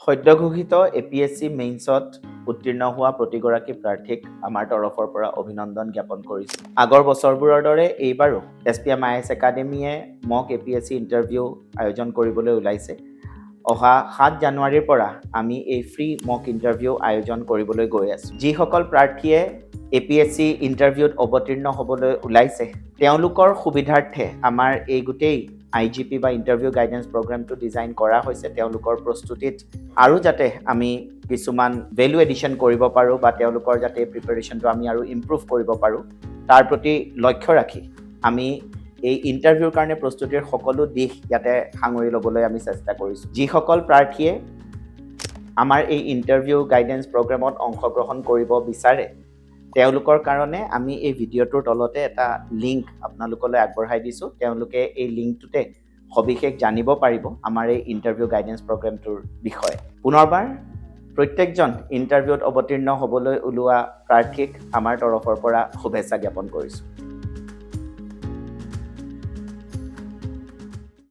সদ্যঘোষিত APSC মেইনছত উত্তীৰ্ণ হোৱা প্ৰতিগৰাকী প্ৰাৰ্থীক আমাৰ তৰফৰ পৰা অভিনন্দন জ্ঞাপন কৰিছোঁ। আগৰ বছৰবোৰৰ দৰে এইবাৰো এছপিএম IAS একাডেমীয়ে মক এপিএছচি ইণ্টাৰভিউ আয়োজন কৰিবলৈ ওলাইছে। অহা 7 জানুৱাৰীৰ পৰা আমি এই ফ্ৰী মক ইণ্টাৰভিউ আয়োজন কৰিবলৈ গৈ আছোঁ। যিসকল প্ৰাৰ্থীয়ে এপিএছচি ইণ্টাৰভিউত অৱতীৰ্ণ হ'বলৈ ওলাইছে তেওঁলোকৰ সুবিধাৰ্থে আমাৰ এই গোটেই IGP বা ইণ্টাৰভিউ গাইডেন্স প্ৰগ্ৰামটো ডিজাইন কৰা হৈছে। তেওঁলোকৰ প্ৰস্তুতিত আৰু যাতে আমি কিছুমান ভেলু এডিশ্যন কৰিব পাৰোঁ বা তেওঁলোকৰ যাতে প্ৰিপাৰেশ্যনটো আমি আৰু ইম্প্ৰুভ কৰিব পাৰোঁ তাৰ প্ৰতি লক্ষ্য ৰাখি আমি এই ইণ্টাৰভিউৰ কাৰণে প্ৰস্তুতিৰ সকলো দিশ ইয়াতে সাঙুৰি ল'বলৈ আমি চেষ্টা কৰিছোঁ। যিসকল প্ৰাৰ্থীয়ে আমাৰ এই ইণ্টাৰভিউ গাইডেন্স প্ৰগ্ৰামত অংশগ্ৰহণ কৰিব বিচাৰে তেওঁলোকৰ কাৰণে আমি এই ভিডিঅ'টোৰ তলতে এটা লিংক আপোনালোকলৈ আগবঢ়াই দিছোঁ। তেওঁলোকে এই লিংকটোতে সবিশেষ জানিব পাৰিব আমাৰ এই ইণ্টাৰভিউ গাইডেন্স প্ৰগ্ৰামটোৰ বিষয়ে। পুনৰবাৰ প্ৰত্যেকজন ইণ্টাৰভিউত অৱতীৰ্ণ হ'বলৈ ওলোৱা প্ৰাৰ্থীক আমাৰ তৰফৰ পৰা শুভেচ্ছা জ্ঞাপন কৰিছোঁ।